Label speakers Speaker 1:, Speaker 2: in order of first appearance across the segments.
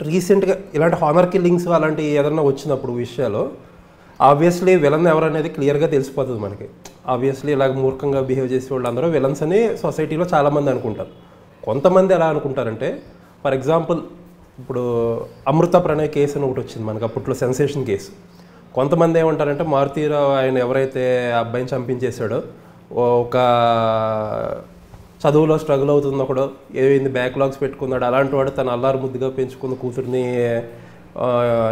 Speaker 1: రీసెంట్గా ఇలాంటి honour killings అలాంటి ఏదన్నా వచ్చినప్పుడు విషయాలు ఆబ్వియస్లీ విలన్ ఎవరనేది క్లియర్గా తెలిసిపోతుంది మనకి. ఆబ్వియస్లీ ఇలాగ మూర్ఖంగా బిహేవ్ చేసే వాళ్ళు అందరూ విలన్స్ అని సొసైటీలో చాలామంది అనుకుంటారు. కొంతమంది ఎలా అనుకుంటారంటే, ఫర్ ఎగ్జాంపుల్ ఇప్పుడు అమృత ప్రణయ్ కేసు అని ఒకటి వచ్చింది మనకి, అప్పట్లో సెన్సేషన్ కేసు. కొంతమంది ఏమంటారంటే మారుతీరావు ఆయన ఎవరైతే అబ్బాయిని చంపించేశాడో, ఒక చదువులో స్ట్రగుల్ అవుతుంది ఒకడు, ఏమైంది బ్యాక్లాగ్స్ పెట్టుకున్నాడు, అలాంటి వాడు తన అల్లారు ముద్దుగా పెంచుకున్న కూతుర్ని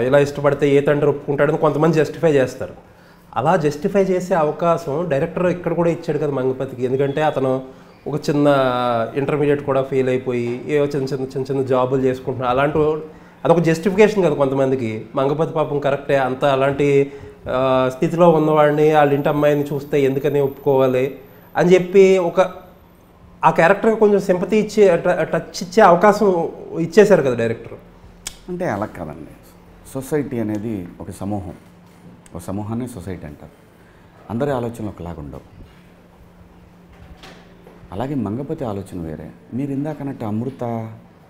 Speaker 1: ఇలా ఇష్టపడితే ఏ తండ్రి ఒప్పుకుంటాడని కొంతమంది జస్టిఫై చేస్తారు. అలా జస్టిఫై చేసే అవకాశం డైరెక్టర్ ఇక్కడ కూడా ఇచ్చాడు కదా మంగపతికి. ఎందుకంటే అతను ఒక చిన్న ఇంటర్మీడియట్ కూడా ఫెయిల్ అయిపోయి ఏవో చిన్న చిన్న జాబులు చేసుకుంటున్నాడు. అలాంటి అదొక జస్టిఫికేషన్ కదా కొంతమందికి. మంగపతి పాపం కరెక్టే, అంత అలాంటి స్థితిలో ఉన్నవాడిని వాళ్ళ ఇంటి అమ్మాయిని చూస్తే ఎందుకని ఒప్పుకోవాలి అని చెప్పి ఆ క్యారెక్టర్కి కొంచెం సింపతి ఇచ్చి టచ్ ఇచ్చే అవకాశం ఇచ్చేశారు కదా డైరెక్టర్.
Speaker 2: అంటే అలా కాదండి. సొసైటీ అనేది ఒక సమూహం, ఒక సమూహాన్ని సొసైటీ అంటారు. అందరి ఆలోచనలు ఒకలాగా ఉండవు. అలాగే మంగపతి ఆలోచన వేరే. మీరు ఇందాకన్నట్టు అమృత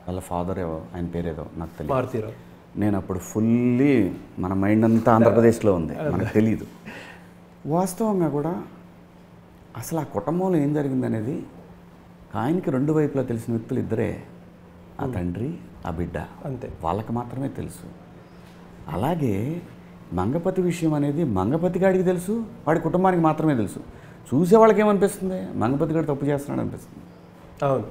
Speaker 2: వాళ్ళ ఫాదర్ ఏవో, ఆయన పేరేదో నాకు తెలియదు,
Speaker 1: మారుతీరావు.
Speaker 2: నేను అప్పుడు ఫుల్లీ మన మైండ్ అంతా ఆంధ్రప్రదేశ్లో ఉంది, మనకు తెలీదు. వాస్తవంగా కూడా అసలు ఆ కుటుంబంలో ఏం జరిగిందనేది ఆయనకి రెండు వైపులా తెలిసిన వ్యక్తులు ఇద్దరే, ఆ తండ్రి ఆ బిడ్డ,
Speaker 1: అంతే, వాళ్ళకి
Speaker 2: మాత్రమే తెలుసు. అలాగే మంగపతి విషయం అనేది మంగపతి గాడికి తెలుసు, వాడి కుటుంబానికి మాత్రమే తెలుసు. చూసే వాళ్ళకి ఏమనిపిస్తుంది, మంగపతి గారు తప్పు చేస్తున్నాడు అనిపిస్తుంది.
Speaker 1: అవును.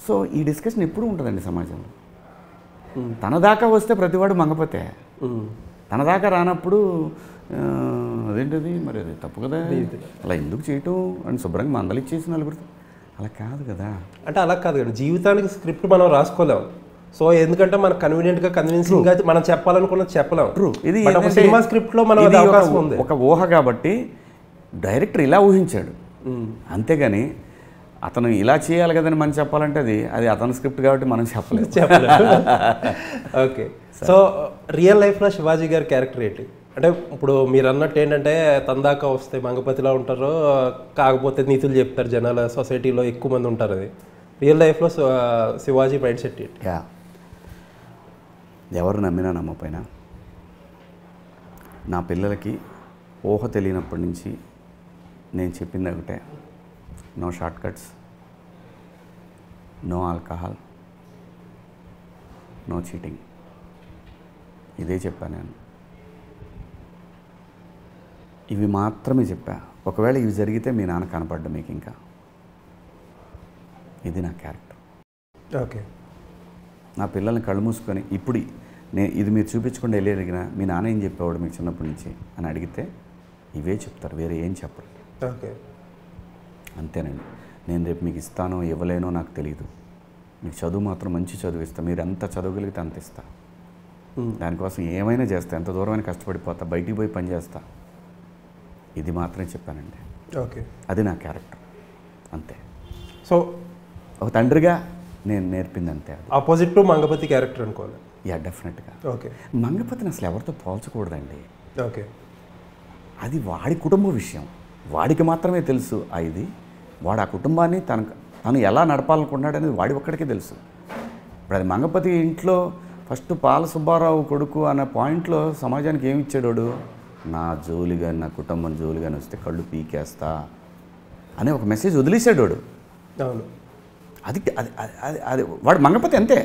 Speaker 2: సో ఈ డిస్కషన్ ఎప్పుడూ ఉంటుందండి సమాజంలో. తన దాకా వస్తే ప్రతివాడు మంగపతే, తన దాకా రానప్పుడు అదేంటిది మరి అది తప్పు కదా, అలా ఎందుకు చేయటం అని శుభ్రంగా మందలు ఇచ్చేసి నలుగురు, అలా కాదు కదా.
Speaker 1: అంటే అలా కాదు కదా, జీవితానికి స్క్రిప్ట్ మనం రాసుకోలేము. సో ఎందుకంటే మనకు కన్వీనియంట్గా కన్విన్సింగ్గా మనం చెప్పాలనుకున్నది చెప్పలేము.
Speaker 2: ట్రూ. ఇది
Speaker 1: సినిమా స్క్రిప్ట్లో మనం అవకాశం ఉంది,
Speaker 2: ఒక ఊహ కాబట్టి డైరెక్టర్ ఇలా ఊహించాడు. అంతేగాని అతను ఇలా చేయాలి కదని మనం చెప్పాలంటే అది అతని స్క్రిప్ట్ కాబట్టి మనం చెప్పలేదు.
Speaker 1: ఓకే. సో రియల్ లైఫ్లో శివాజీ గారి క్యారెక్టర్ ఏంటి? అంటే ఇప్పుడు మీరు అన్నట్టు ఏంటంటే తన దాకా వస్తే మంగపతిలా ఉంటారు, కాకపోతే నీతులు చెప్తారు జనాల సొసైటీలో ఎక్కువ మంది ఉంటారు. అది రియల్ లైఫ్లో శివాజీ మైండ్ సెట్ ఏంటి?
Speaker 2: ఎవరు నమ్మినా నమ్మపోయినా నా పిల్లలకి ఊహ తెలియనప్పటి నుంచి నేను చెప్పింది ఒకటే, no short cuts, no alcohol, no cheating. ఇదే చెప్పాను నేను, ఇవి మాత్రమే చెప్పా. ఒకవేళ ఇవి జరిగితే మీ నాన్న కనపడ్డా మీకు ఇంకా, ఇది నా క్యారెక్టర్.
Speaker 1: ఓకే.
Speaker 2: నా పిల్లల్ని కళ్ళు మూసుకొని ఇప్పుడు ఇది మీరు చూపించకుండా వెళ్ళి అడిగినా మీ నాన్న ఏం చెప్పేవాడు మీకు చిన్నప్పటి నుంచి అని అడిగితే ఇవే చెప్తారు, వేరే ఏం చెప్పరు.
Speaker 1: ఓకే.
Speaker 2: అంతేనండి. నేను రేపు మీకు ఇస్తానో ఇవ్వలేనో నాకు తెలియదు, మీకు చదువు మాత్రం మంచి చదువు ఇస్తా, మీరు ఎంత చదవగలిగితే అంత ఇస్తా, దానికోసం ఏమైనా చేస్తా, ఎంత దూరమైనా కష్టపడిపోతా, బయటికి పోయి పని చేస్తా, ఇది మాత్రమే చెప్పానండి.
Speaker 1: ఓకే.
Speaker 2: అది నా క్యారెక్టర్, అంతే.
Speaker 1: సో
Speaker 2: ఒక తండ్రిగా నేను నేర్పింది అంతే.
Speaker 1: ఆపోజిట్ టు మంగపతి క్యారెక్టర్ అనుకోవాలి.
Speaker 2: డెఫినెట్గా.
Speaker 1: ఓకే.
Speaker 2: మంగపతిని అసలు ఎవరితో పోల్చకూడదండి.
Speaker 1: ఓకే.
Speaker 2: అది వాడి కుటుంబ విషయం, వాడికి మాత్రమే తెలుసు. ఇది వాడు ఆ కుటుంబాన్ని తను ఎలా నడపాలనుకున్నాడు అనేది వాడి ఒక్కడికే తెలుసు. ఇప్పుడు అది మంగపతి ఇంట్లో ఫస్ట్ పాల సుబ్బారావు కొడుకు అన్న పాయింట్లో సమాజానికి ఏమి ఇచ్చాడు, నా జోలిగా నా కుటుంబం జోలిగాని వస్తే కళ్ళు పీకేస్తా అనే ఒక మెసేజ్ వదిలేశాడు వాడు.
Speaker 1: అవును.
Speaker 2: అది అది వాడు మంగపతి అంతే.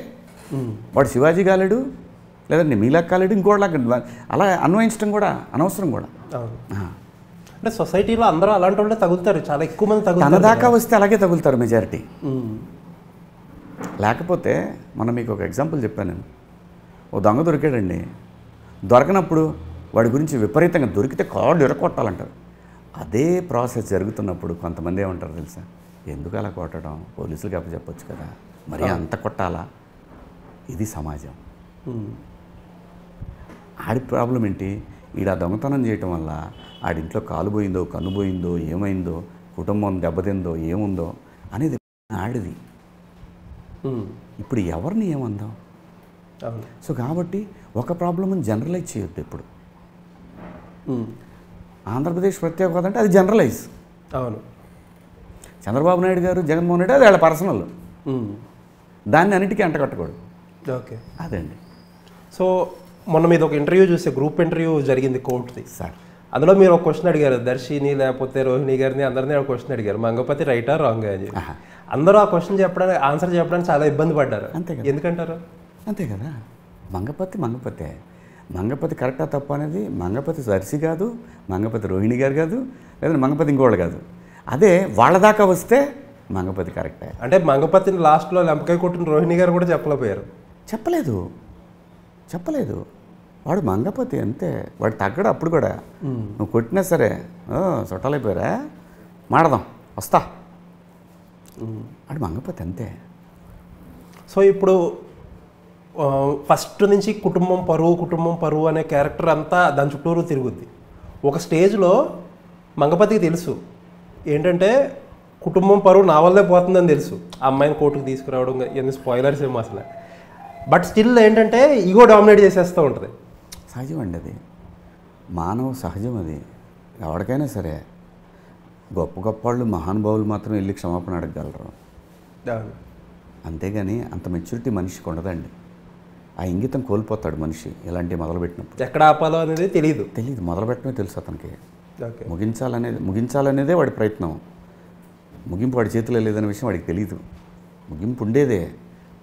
Speaker 2: వాడు శివాజీ కాలేడు, లేదంటే మీలా కాలేడు, ఇంకోటిలాగా అలా అన్వయించడం కూడా అనవసరం కూడా.
Speaker 1: అంటే సొసైటీలో అందరూ అలాంటి వాళ్ళే తగులుతారు, చాలా ఎక్కువ మంది తగులుతారు.
Speaker 2: తన దాకా వస్తే అలాగే తగులుతారు మెజారిటీ. లేకపోతే మనం మీకు ఒక ఎగ్జాంపుల్ చెప్పాను నేను. ఓ దొంగ దొరికాడండి, దొరకనప్పుడు వాడి గురించి విపరీతంగా దొరికితే కాళ్ళు ఎరకొట్టాలంటారు. అదే ప్రాసెస్ జరుగుతున్నప్పుడు కొంతమంది ఏమంటారు తెలుసా, ఎందుకు అలా కొట్టడం, పోలీసులకు అప్పచెప్పొచ్చు కదా, మరి అంత కొట్టాలా? ఇది సమాజం. ఆడి ప్రాబ్లం ఏంటి, ఈడ దొంగతనం చేయటం వల్ల ఆడింట్లో కాలు పోయిందో, కన్ను పోయిందో, ఏమైందో, కుటుంబం దెబ్బతిందో, ఏముందో అనేది ఆడిది. ఇప్పుడు ఎవరిని ఏమందాం? సో కాబట్టి ఒక ప్రాబ్లమ్ని జనరలైజ్ చేయొద్దు ఎప్పుడు. ఆంధ్రప్రదేశ్ ప్రత్యేకత అంటే అది జనరలైజ్.
Speaker 1: అవును.
Speaker 2: చంద్రబాబు నాయుడు గారు, జగన్మోహన్ రెడ్డి అది వాళ్ళ పర్సనల్, దాన్ని అన్నిటికీ అంటకట్టకూడదు.
Speaker 1: ఓకే.
Speaker 2: అదండి.
Speaker 1: సో మొన్న మీద ఒక ఇంటర్వ్యూ చూస్తే గ్రూప్ ఇంటర్వ్యూ జరిగింది కోర్టుది.
Speaker 2: సార్
Speaker 1: అందులో మీరు ఒక క్వశ్చన్ అడిగారు, దర్శిని లేకపోతే రోహిణి గారిని అందరినీ ఒక క్వశ్చన్ అడిగారు, మంగపతి రైటా రాంగ్ అని చెప్పి. అందరూ ఆ క్వశ్చన్ చెప్పడానికి ఆన్సర్ చెప్పడానికి చాలా ఇబ్బంది పడ్డారు.
Speaker 2: అంతే కదా.
Speaker 1: ఎందుకంటారు?
Speaker 2: అంతే కదా, మంగపతి కరెక్టా తప్ప అనేది మంగపతి దర్శి కాదు, మంగపతి రోహిణి గారు కాదు, లేదా మంగపతి ఇంకోళ్ళు కాదు. అదే వాళ్ళ దాకా వస్తే మంగపతి కరెక్టే.
Speaker 1: అంటే మంగపతిని లాస్ట్లో లెంపకాయ కొట్టిన రోహిణి గారు కూడా చెప్పలేకపోయారు.
Speaker 2: చెప్పలేదు వాడు మంగపతి అంతే, వాడు తగ్గడు. అప్పుడు కూడా నువ్వు కొట్టినా సరే చుట్టాలైపోయారా, మాడదాం వస్తా, వాడు మంగపతి అంతే.
Speaker 1: సో ఇప్పుడు ఫస్ట్ నుంచి కుటుంబం పరువు అనే క్యారెక్టర్ అంతా దాని చుట్టూరు తిరుగుద్ది. ఒక స్టేజ్లో మంగపతికి తెలుసు ఏంటంటే కుటుంబం పరువు నా వల్లే పోతుందని తెలుసు, ఆ అమ్మాయిని కోర్టుకు తీసుకురావడం, ఎన్ని స్పాయిలర్స్ ఏమో అసలు. బట్ స్టిల్ ఏంటంటే ఈగో డామినేట్ చేసేస్తూ ఉంటుంది.
Speaker 2: సహజం అండి, అది మానవ సహజం. అది ఎవరికైనా సరే గొప్ప వాళ్ళు మహానుభావులు మాత్రం వెళ్ళి క్షమాపణ అడగగలరు, అంతేగాని అంత మెచ్యూరిటీ మనిషికి ఉండదండి. ఆ ఇంగితం కోల్పోతాడు మనిషి ఇలాంటివి మొదలుపెట్టినప్పుడు.
Speaker 1: ఎక్కడ ఆపాలో అనేది తెలియదు,
Speaker 2: మొదలుపెట్టమే తెలుసు అతనికి. ముగించాలనేదే వాడి ప్రయత్నం. ముగింపు వాడి చేతిలో లేదనే విషయం వాడికి తెలియదు. ముగింపు ఉండేదే.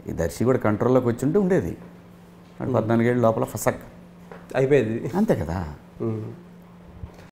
Speaker 2: ఈ దర్శి కూడా కంట్రోల్లోకి వచ్చి ఉంటే ఉండేది. 14 ఏళ్ళ లోపల ఫసక్
Speaker 1: అయిపోయేది.
Speaker 2: అంతే కదా.